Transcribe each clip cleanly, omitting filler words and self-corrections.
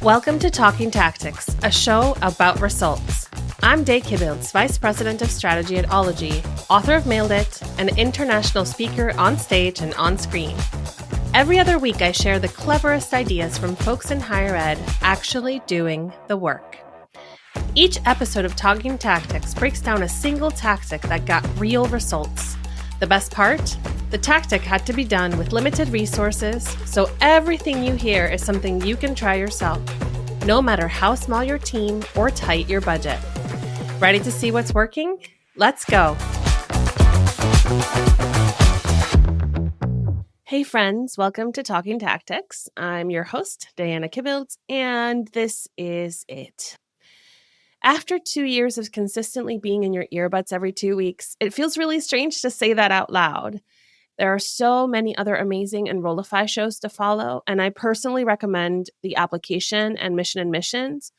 Welcome to Talking Tactics, a show about results. I'm Dayana Kibilds, Vice President of Strategy at Ology, author of Mailed It, and international speaker on stage and on screen. Every other week, I share the cleverest ideas from folks in higher ed actually doing the work. Each episode of Talking Tactics breaks down a single tactic that got real results. The best part? The tactic had to be done with limited resources, so everything you hear is something you can try yourself, no matter how small your team or tight your budget. Ready to see what's working? Let's go. Hey friends, welcome to Talking Tactics. I'm your host, Dayana Kibilds, and this is it. After 2 years of consistently being in your earbuds every 2 weeks, it feels really strange to say that out loud. There are so many other amazing Enrollify shows to follow, and I personally recommend the application and mission and missions,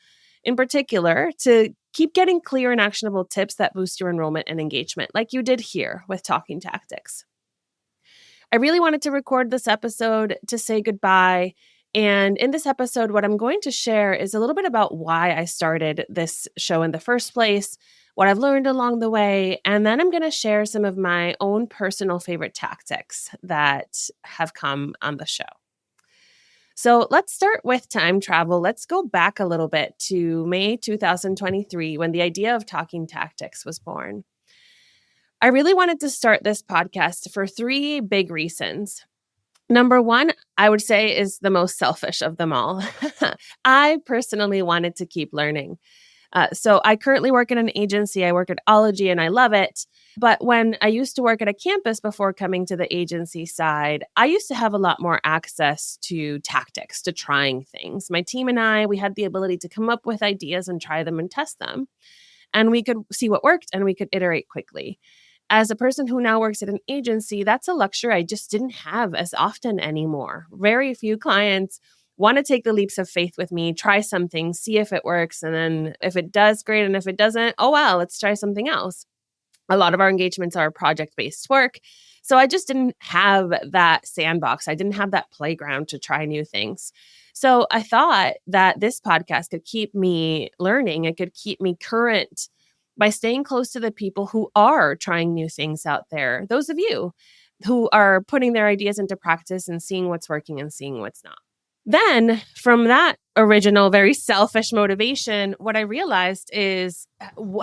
in particular, to keep getting clear and actionable tips that boost your enrollment and engagement, like you did here with Talking Tactics. I really wanted to record this episode to say goodbye. And in this episode, what I'm going to share is a little bit about why I started this show in the first place, what I've learned along the way, and then I'm going to share some of my own personal favorite tactics that have come on the show. So let's start with time travel. Let's go back a little bit to May 2023 when the idea of Talking Tactics was born. I really wanted to start this podcast for 3 big reasons. Number one, I would say, is the most selfish of them all. I personally wanted to keep learning. So I currently work in an agency. I work at Ology and I love it. But when I used to work at a campus before coming to the agency side, I used to have a lot more access to tactics, to trying things. My team and I, we had the ability to come up with ideas and try them and test them. And we could see what worked and we could iterate quickly. As a person who now works at an agency, that's a luxury I just didn't have as often anymore. Very few clients want to take the leaps of faith with me, try something, see if it works, and then if it does, great, and if it doesn't, oh well, let's try something else. A lot of our engagements are project-based work, so I just didn't have that sandbox. I didn't have that playground to try new things. So I thought that this podcast could keep me learning. It could keep me current by staying close to the people who are trying new things out there, those of you who are putting their ideas into practice and seeing what's working and seeing what's not. Then from that original, very selfish motivation, what I realized is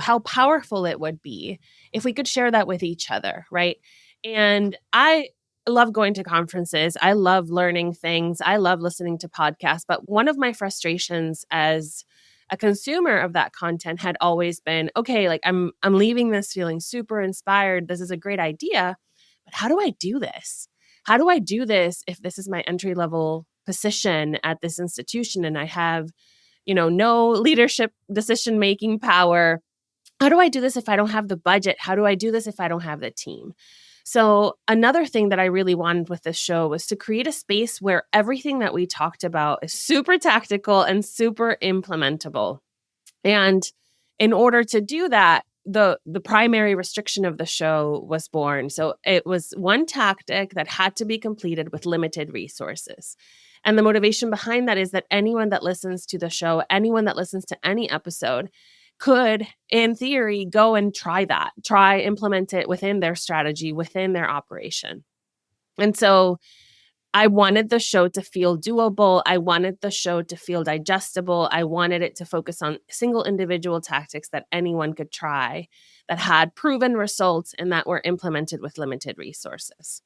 how powerful it would be if we could share that with each other, right? And I love going to conferences. I love learning things. I love listening to podcasts. But one of my frustrations as a consumer of that content had always been, okay, like I'm leaving this feeling super inspired. This is a great idea, but how do I do this? How do I do this if this is my entry-level position at this institution and I have, no leadership decision-making power? How do I do this if I don't have the budget? How do I do this if I don't have the team? So another thing that I really wanted with this show was to create a space where everything that we talked about is super tactical and super implementable. And in order to do that, the primary restriction of the show was born. So it was one tactic that had to be completed with limited resources. And the motivation behind that is that anyone that listens to the show, anyone that listens to any episode, could, in theory, go and try implement it within their strategy, within their operation. And so I wanted the show to feel doable. I wanted the show to feel digestible. I wanted it to focus on single individual tactics that anyone could try, that had proven results and that were implemented with limited resources.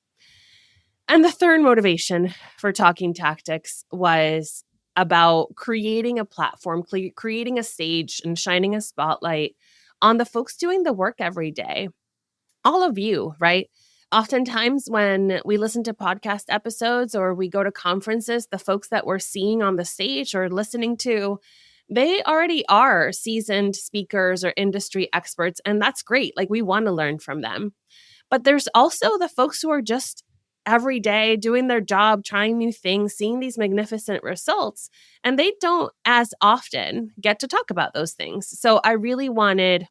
And the third motivation for Talking Tactics was about creating a platform, creating a stage and shining a spotlight on the folks doing the work every day. All of you, right? Oftentimes when we listen to podcast episodes or we go to conferences, the folks that we're seeing on the stage or listening to, they already are seasoned speakers or industry experts, and that's great. Like, we want to learn from them. But there's also the folks who are just every day doing their job, trying new things, seeing these magnificent results, and they don't as often get to talk about those things. So I really wanted,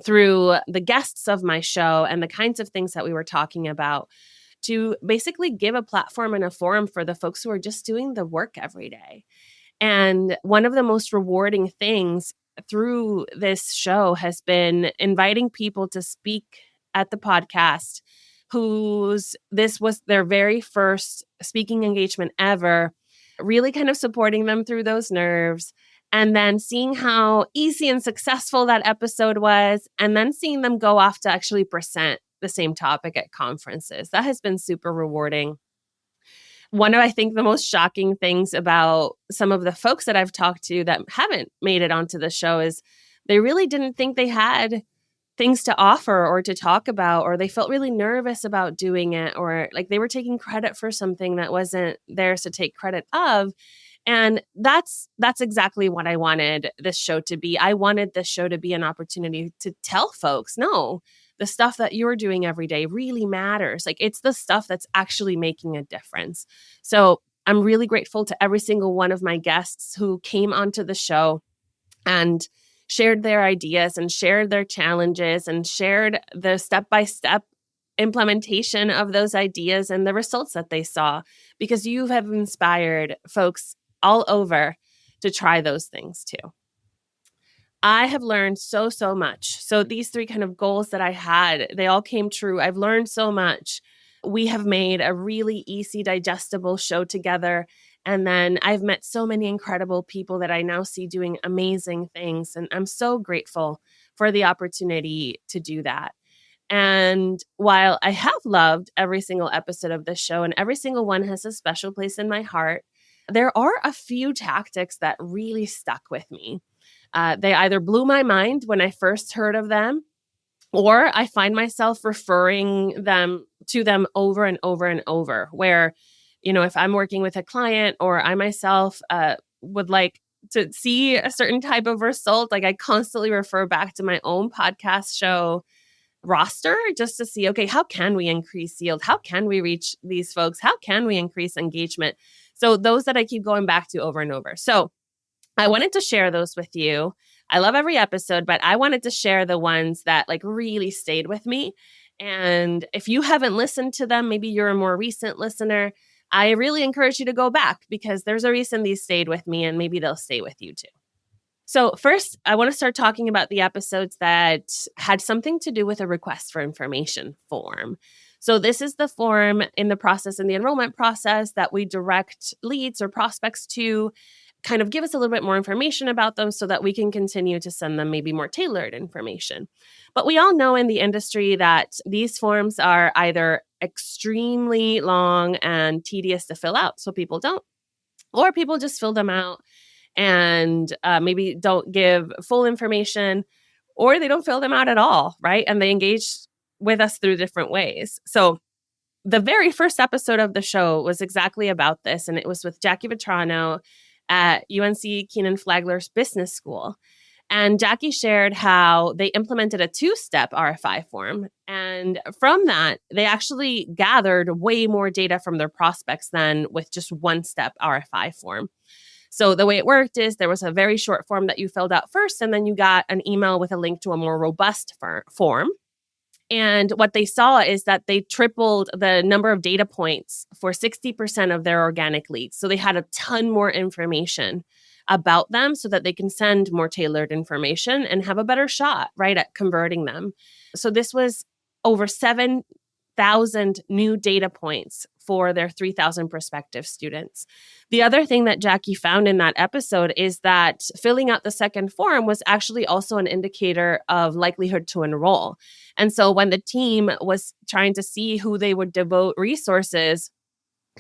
through the guests of my show and the kinds of things that we were talking about, to basically give a platform and a forum for the folks who are just doing the work every day. And one of the most rewarding things through this show has been inviting people to speak at the podcast this was their very first speaking engagement ever, really kind of supporting them through those nerves, and then seeing how easy and successful that episode was, and then seeing them go off to actually present the same topic at conferences. That has been super rewarding. One of, I think, the most shocking things about some of the folks that I've talked to that haven't made it onto the show is they really didn't think they had things to offer or to talk about, or they felt really nervous about doing it, or like they were taking credit for something that wasn't theirs to take credit of. And that's exactly what I wanted this show to be. I wanted this show to be an opportunity to tell folks, no, the stuff that you're doing every day really matters. Like, it's the stuff that's actually making a difference. So I'm really grateful to every single one of my guests who came onto the show and shared their ideas and shared their challenges and shared the step-by-step implementation of those ideas and the results that they saw, because you have inspired folks all over to try those things too. I have learned so much. So these 3 kind of goals that I had, they all came true. I've learned so much. We have made a really easy, digestible show together. And then I've met so many incredible people that I now see doing amazing things. And I'm so grateful for the opportunity to do that. And while I have loved every single episode of this show, and every single one has a special place in my heart, there are a few tactics that really stuck with me. They either blew my mind when I first heard of them, or I find myself referring to them over and over and over, where, if I'm working with a client or I myself would like to see a certain type of result, like I constantly refer back to my own podcast show roster just to see, okay, how can we increase yield? How can we reach these folks? How can we increase engagement? So those that I keep going back to over and over. So I wanted to share those with you. I love every episode, but I wanted to share the ones that like really stayed with me. And if you haven't listened to them, maybe you're a more recent listener, I really encourage you to go back, because there's a reason these stayed with me, and maybe they'll stay with you too. So first, I want to start talking about the episodes that had something to do with a request for information form. So this is the form in the enrollment process that we direct leads or prospects to kind of give us a little bit more information about them so that we can continue to send them maybe more tailored information. But we all know in the industry that these forms are either extremely long and tedious to fill out, so people don't, or people just fill them out and maybe don't give full information, or they don't fill them out at all, right? And they engage with us through different ways. So the very first episode of the show was exactly about this, and it was with Jackie Vetrano at UNC Keenan-Flagler's business school. And Jackie shared how they implemented a 2-step RFI form. And from that, they actually gathered way more data from their prospects than with just 1-step RFI form. So the way it worked is there was a very short form that you filled out first, and then you got an email with a link to a more robust form. And what they saw is that they tripled the number of data points for 60% of their organic leads. So they had a ton more information about them so that they can send more tailored information and have a better shot, right, at converting them. So this was over 7,000 new data points for their 3,000 prospective students. The other thing that Jackie found in that episode is that filling out the second form was actually also an indicator of likelihood to enroll. And so when the team was trying to see who they would devote resources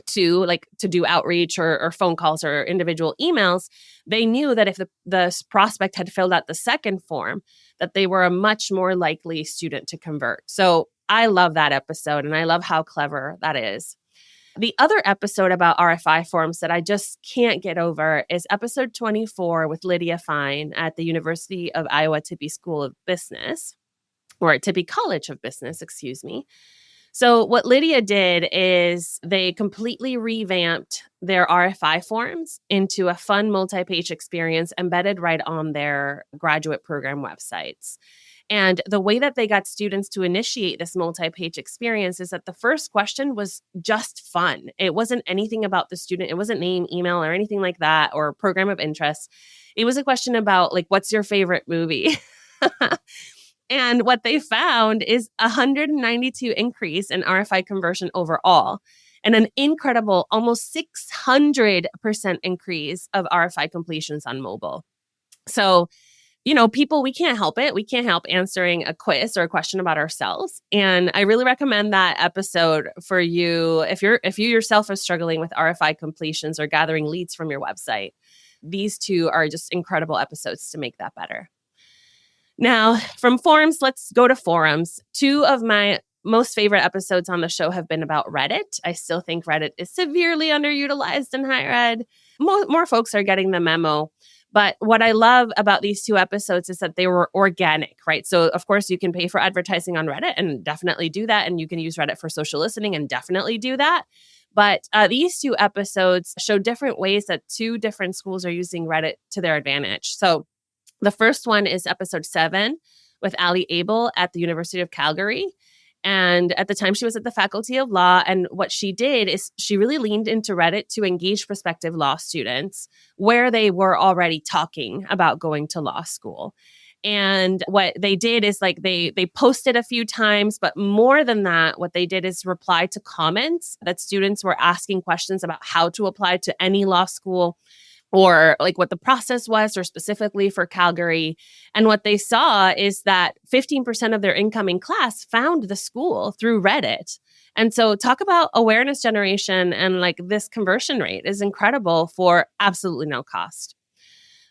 to, like to do outreach or phone calls or individual emails, they knew that if the prospect had filled out the second form, that they were a much more likely student to convert. So I love that episode, and I love how clever that is. The other episode about RFI forms that I just can't get over is episode 24 with Lydia Fine at the University of Iowa Tippie School of Business, or Tippie College of Business, excuse me. So what Lydia did is they completely revamped their RFI forms into a fun multi-page experience embedded right on their graduate program websites. And the way that they got students to initiate this multi-page experience is that the first question was just fun. It wasn't anything about the student. It wasn't name, email, or anything like that, or program of interest. It was a question about, like, what's your favorite movie? And what they found is a 192 increase in RFI conversion overall, and an incredible almost 600% increase of RFI completions on mobile. So, people, we can't help it. We can't help answering a quiz or a question about ourselves. And I really recommend that episode for you if you yourself are struggling with RFI completions or gathering leads from your website. These two are just incredible episodes to make that better. Now, from forms, let's go to forums. Two of my most favorite episodes on the show have been about Reddit. I still think Reddit is severely underutilized in higher ed. More folks are getting the memo. But what I love about these two episodes is that they were organic, right? So, of course, you can pay for advertising on Reddit and definitely do that. And you can use Reddit for social listening and definitely do that. But these two episodes show different ways that two different schools are using Reddit to their advantage. So the first one is episode 7 with Ali Abel at the University of Calgary. And at the time, she was at the Faculty of Law. And what she did is she really leaned into Reddit to engage prospective law students where they were already talking about going to law school. And what they did is they posted a few times, but more than that, what they did is reply to comments that students were asking questions about how to apply to any law school, or like what the process was, or specifically for Calgary. And what they saw is that 15% of their incoming class found the school through Reddit. And so talk about awareness generation, and like this conversion rate is incredible for absolutely no cost.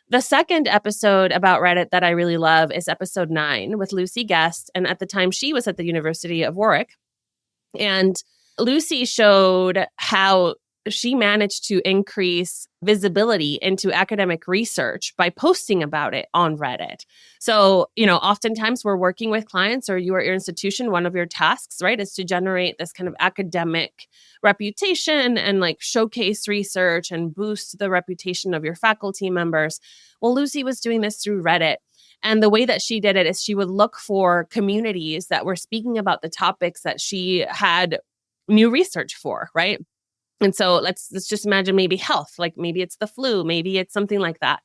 The second episode about Reddit that I really love is episode 9 with Lucy Guest. And at the time, she was at the University of Warwick. And Lucy showed how she managed to increase visibility into academic research by posting about it on Reddit. So, oftentimes we're working with clients, or you or your institution, one of your tasks, right, is to generate this kind of academic reputation and like showcase research and boost the reputation of your faculty members. Well, Lucy was doing this through Reddit. And the way that she did it is she would look for communities that were speaking about the topics that she had new research for, right? And so let's just imagine maybe health, like maybe it's the flu, maybe it's something like that.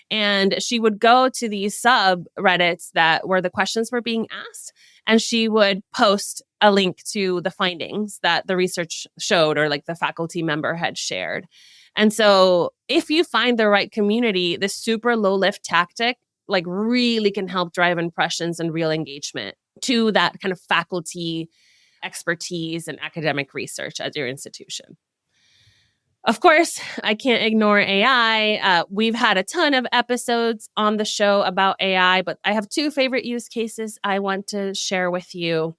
And she would go to these subreddits where the questions were being asked, and she would post a link to the findings that the research showed, or like the faculty member had shared. And so if you find the right community, this super low lift tactic like really can help drive impressions and real engagement to that kind of faculty expertise and academic research at your institution. Of course, I can't ignore AI. We've had a ton of episodes on the show about AI, but I have two favorite use cases I want to share with you.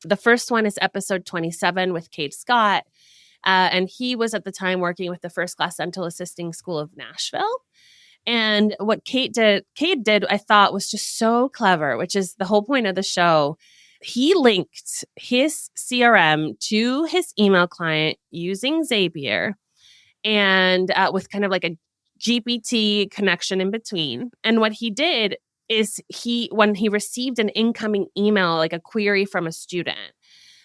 The first one is episode 27 with Kate Scott. And he was at the time working with the First Class Dental Assisting School of Nashville. And what Kate did, I thought was just so clever, which is the whole point of the show. He linked his CRM to his email client using Zapier, and with kind of like a GPT connection in between. And what he did is when he received an incoming email, like a query from a student,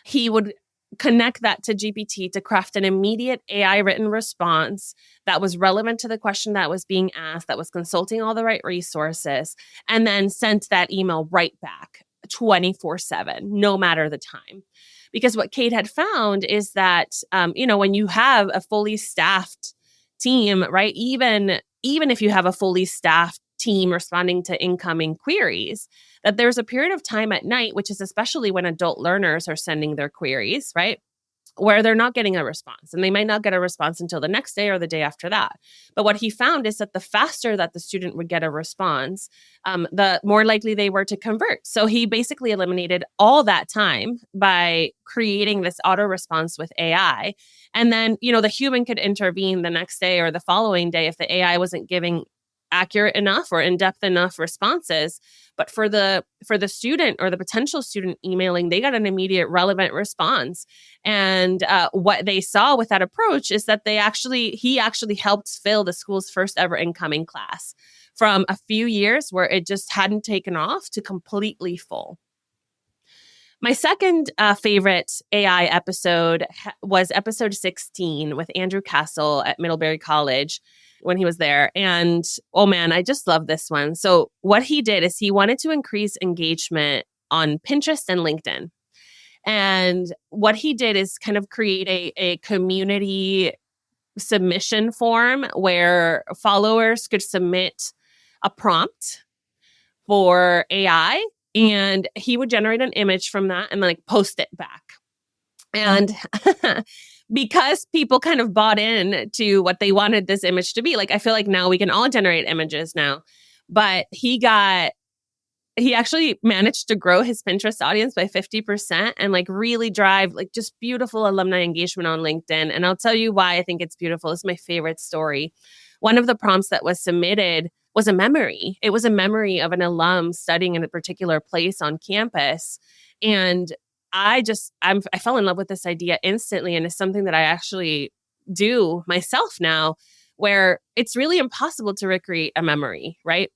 he would connect that to GPT to craft an immediate AI written response that was relevant to the question that was being asked, that was consulting all the right resources, and then sent that email right back 24/7, no matter the time. Because what Kate had found is that, when you have a fully staffed team, right, even if you have a fully staffed team responding to incoming queries, that there's a period of time at night, which is especially when adult learners are sending their queries, right, where they're not getting a response, and they might not get a response until the next day or the day after that. But what he found is that the faster that the student would get a response, the more likely they were to convert. So he basically eliminated all that time by creating this auto response with AI. And then, the human could intervene the next day or the following day if the AI wasn't giving accurate enough or in-depth enough responses. But for the student or the potential student emailing, they got an immediate relevant response. And what they saw with that approach is that he actually helped fill the school's first ever incoming class from a few years where it just hadn't taken off to completely full. My second favorite AI episode was episode 16 with Andrew Castle at Middlebury College when he was there. And oh man, I just love this one. So what he did is he wanted to increase engagement on Pinterest and LinkedIn. And what he did is kind of create a community submission form where followers could submit a prompt for AI, and he would generate an image from that and then like post it back. And because people kind of bought in to what they wanted this image to be, like I feel like now we can all generate images now, but he actually managed to grow his Pinterest audience by 50% and like really drive like just beautiful alumni engagement on LinkedIn. And I'll tell you why I think it's beautiful. It's my favorite story. One of the prompts that was submitted was a memory. It was a memory of an alum studying in a particular place on campus. And I fell in love with this idea instantly. And it's something that I actually do myself now, where it's really impossible to recreate a memory, right?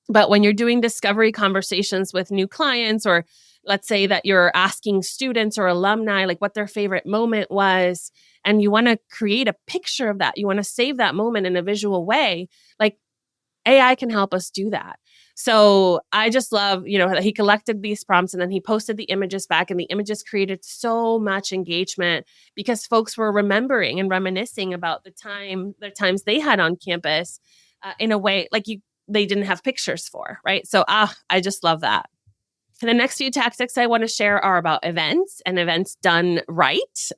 But when you're doing discovery conversations with new clients, or let's say that you're asking students or alumni like what their favorite moment was, and you want to create a picture of that, you want to save that moment in a visual way, like AI can help us do that. So I just love, that he collected these prompts and then he posted the images back, and the images created so much engagement because folks were remembering and reminiscing about the times they had on campus in a way like they didn't have pictures for, right? So I just love that. The next few tactics I want to share are about events and events done right.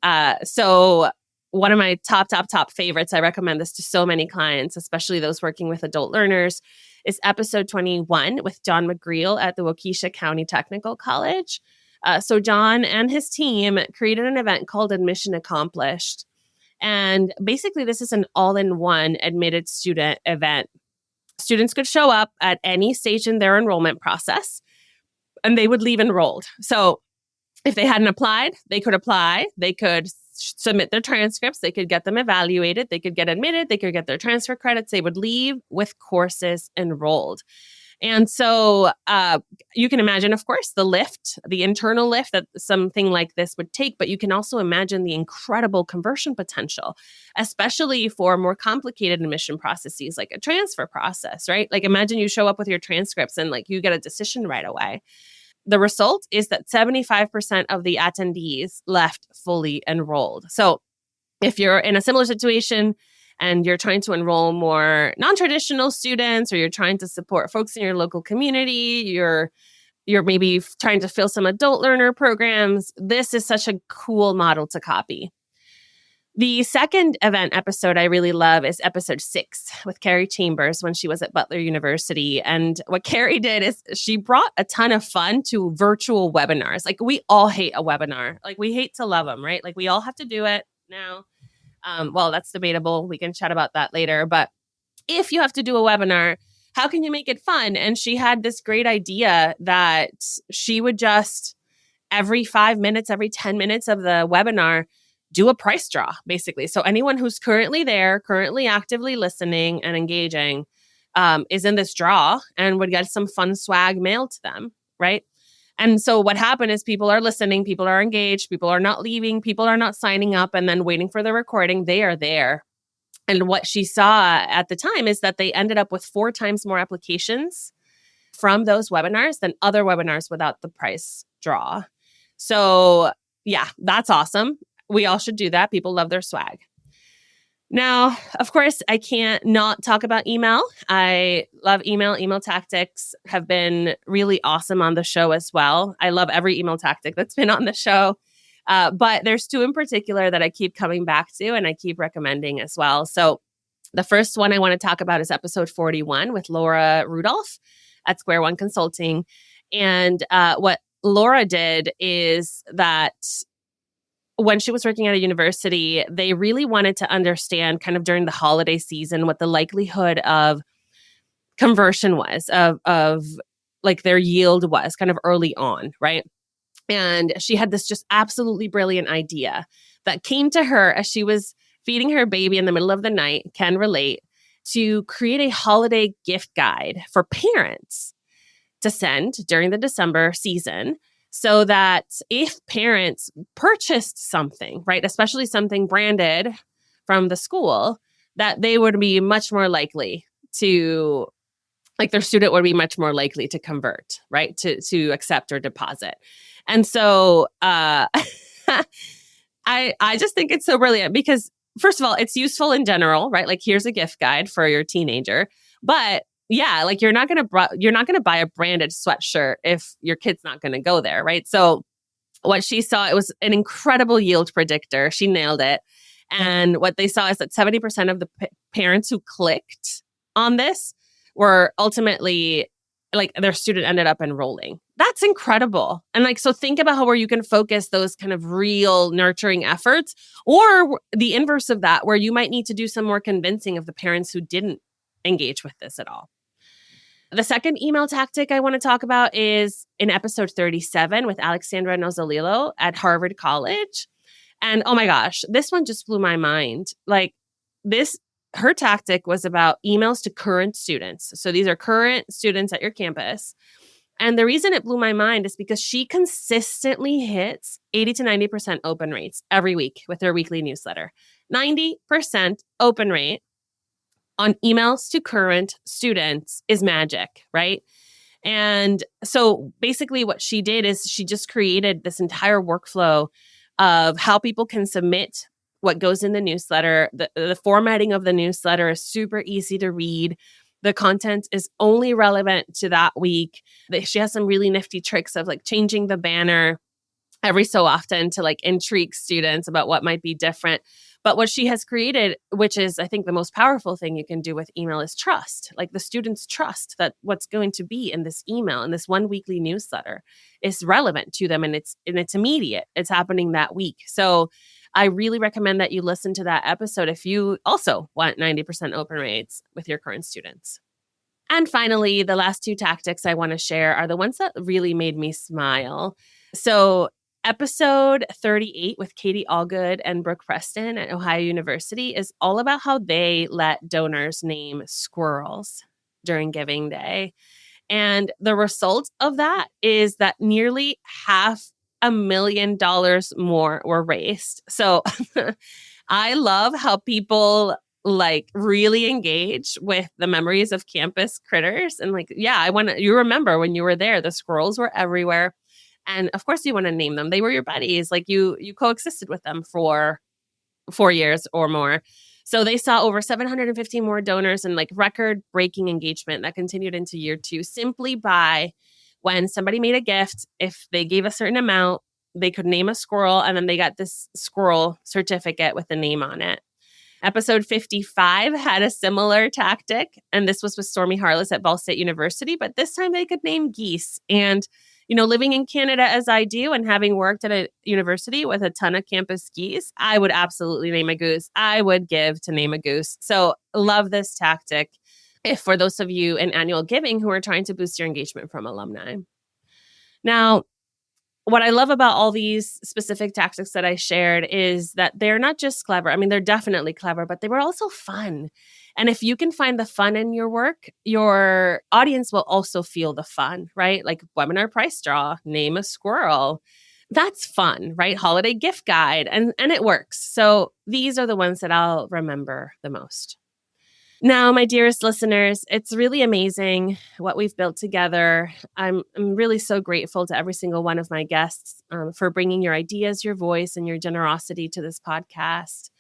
So one of my top favorites, I recommend this to so many clients, especially those working with adult learners, is episode 21 with John McGreal at the Waukesha County Technical College. So John and his team created an event called Admission Accomplished. And basically this is an all-in-one admitted student event. Students could show up at any stage in their enrollment process and they would leave enrolled. So if they hadn't applied, they could apply, they could submit their transcripts, they could get them evaluated, they could get admitted, they could get their transfer credits, they would leave with courses enrolled. And so you can imagine, of course, the internal lift that something like this would take, but you can also imagine the incredible conversion potential, especially for more complicated admission processes like a transfer process, right? Like imagine you show up with your transcripts and like you get a decision right away. The result is that 75% of the attendees left fully enrolled. So if you're in a similar situation and you're trying to enroll more non-traditional students, or you're trying to support folks in your local community, you're maybe trying to fill some adult learner programs, this is such a cool model to copy. The second event episode I really love is episode 6 with Carrie Chambers when she was at Butler University. And what Carrie did is she brought a ton of fun to virtual webinars. Like we all hate a webinar. Like we hate to love them, right? Like we all have to do it now. Well, that's debatable. We can chat about that later. But if you have to do a webinar, how can you make it fun? And she had this great idea that she would just every 5 minutes, every 10 minutes of the webinar, do a price draw, basically. So anyone who's currently there, currently actively listening and engaging is in this draw and would get some fun swag mailed to them, right? And so what happened is people are listening, people are engaged, people are not leaving, people are not signing up and then waiting for the recording. They are there. And what she saw at the time is that they ended up with 4 times more applications from those webinars than other webinars without the price draw. So yeah, that's awesome. We all should do that. People love their swag. Now, of course, I can't not talk about email. I love email. Email tactics have been really awesome on the show as well. I love every email tactic that's been on the show. But there's 2 in particular that I keep coming back to and I keep recommending as well. So the first one I want to talk about is episode 41 with Laura Rudolph at Square One Consulting. And what Laura did is that when she was working at a university, they really wanted to understand kind of during the holiday season what the likelihood of conversion was of like their yield was kind of early on, right? And she had this just absolutely brilliant idea that came to her as she was feeding her baby in the middle of the night, can relate, to create a holiday gift guide for parents to send during the December season, so that if parents purchased something, right, especially something branded from the school, that they would be much more likely to, like, their student would be much more likely to convert, right, to accept or deposit. And so I just think it's so brilliant because, first of all, it's useful in general, right? Like, here's a gift guide for your teenager. But yeah, like, you're not gonna buy a branded sweatshirt if your kid's not gonna go there, right? So what she saw, it was an incredible yield predictor. She nailed it. And what they saw is that 70% of the parents who clicked on this were ultimately, like, their student ended up enrolling. That's incredible. And like, so think about where you can focus those kind of real nurturing efforts, or the inverse of that, where you might need to do some more convincing of the parents who didn't engage with this at all. The second email tactic I want to talk about is in episode 37 with Alexandra Nozzolillo at Harvard College. And oh my gosh, this one just blew my mind. Like, her tactic was about emails to current students. So these are current students at your campus. And the reason it blew my mind is because she consistently hits 80 to 90% open rates every week with her weekly newsletter. 90% open rate on emails to current students is magic, right? And so basically what she did is she just created this entire workflow of how people can submit what goes in the newsletter. The formatting of the newsletter is super easy to read. The content is only relevant to that week. She has some really nifty tricks of like changing the banner every so often to like intrigue students about what might be different. But what she has created, which is, I think, the most powerful thing you can do with email, is trust. Like, the students trust that what's going to be in this email, in this one weekly newsletter, is relevant to them, and it's immediate. It's happening that week. So I really recommend that you listen to that episode if you also want 90% open rates with your current students. And finally, the last two tactics I want to share are the ones that really made me smile. So episode 38 with Katie Allgood and Brooke Preston at Ohio University is all about how they let donors name squirrels during Giving Day. And the result of that is that nearly $500,000 more were raised. So I love how people like really engage with the memories of campus critters. And like, yeah, you remember when you were there, the squirrels were everywhere. And of course you want to name them. They were your buddies. Like, you coexisted with them for 4 years or more. So they saw over 750 more donors and like record-breaking engagement that continued into year 2 simply by, when somebody made a gift, if they gave a certain amount, they could name a squirrel, and then they got this squirrel certificate with the name on it. Episode 55 had a similar tactic, and this was with Stormy Harless at Ball State University, but this time they could name geese. And, you know, living in Canada as I do and having worked at a university with a ton of campus geese, I would absolutely name a goose. I would give to name a goose. So love this tactic if for those of you in annual giving who are trying to boost your engagement from alumni. Now, what I love about all these specific tactics that I shared is that they're not just clever. I mean, they're definitely clever, but they were also fun. And if you can find the fun in your work, your audience will also feel the fun, right? Like webinar price draw, name a squirrel. That's fun, right? Holiday gift guide, and it works. So these are the ones that I'll remember the most. Now, my dearest listeners, it's really amazing what we've built together. I'm really so grateful to every single one of my guests for bringing your ideas, your voice, and your generosity to this podcast.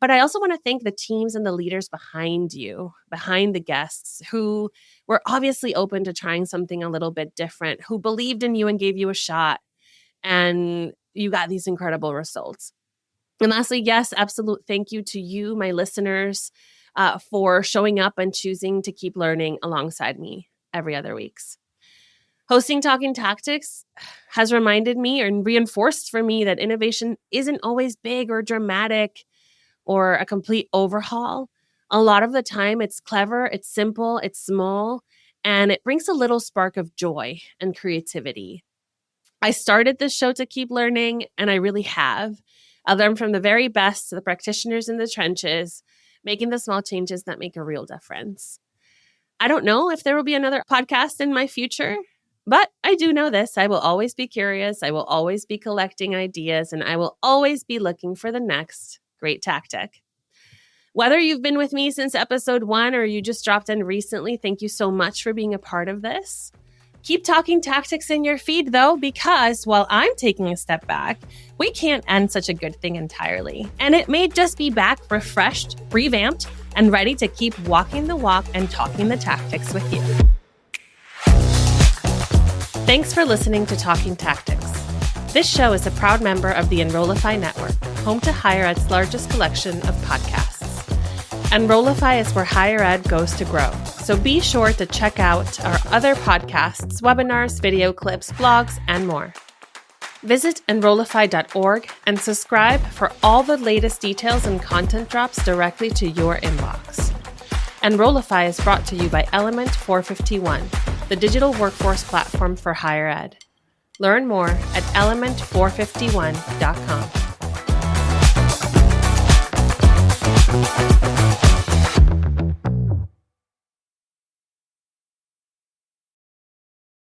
But I also want to thank the teams and the leaders behind you, behind the guests, who were obviously open to trying something a little bit different, who believed in you and gave you a shot, and you got these incredible results. And lastly, yes, absolute thank you to you, my listeners, for showing up and choosing to keep learning alongside me every other weeks. Hosting Talking Tactics has reminded me and reinforced for me that innovation isn't always big or dramatic or a complete overhaul. A lot of the time, it's clever, it's simple, it's small, and it brings a little spark of joy and creativity. I started this show to keep learning, and I really have. I learned from the very best to the practitioners in the trenches, making the small changes that make a real difference. I don't know if there will be another podcast in my future, but I do know this. I will always be curious. I will always be collecting ideas, and I will always be looking for the next great tactic. Whether you've been with me since episode 1 or you just dropped in recently, thank you so much for being a part of this. Keep talking tactics in your feed, though, because while I'm taking a step back, we can't end such a good thing entirely. And it may just be back refreshed, revamped, and ready to keep walking the walk and talking the tactics with you. Thanks for listening to Talking Tactics. This show is a proud member of the Enrollify network, home to Higher Ed's largest collection of podcasts. Enrollify is where higher ed goes to grow, so be sure to check out our other podcasts, webinars, video clips, blogs, and more. Visit enrollify.org and subscribe for all the latest details and content drops directly to your inbox. Enrollify is brought to you by Element 451, the digital workforce platform for higher ed. Learn more at element451.com.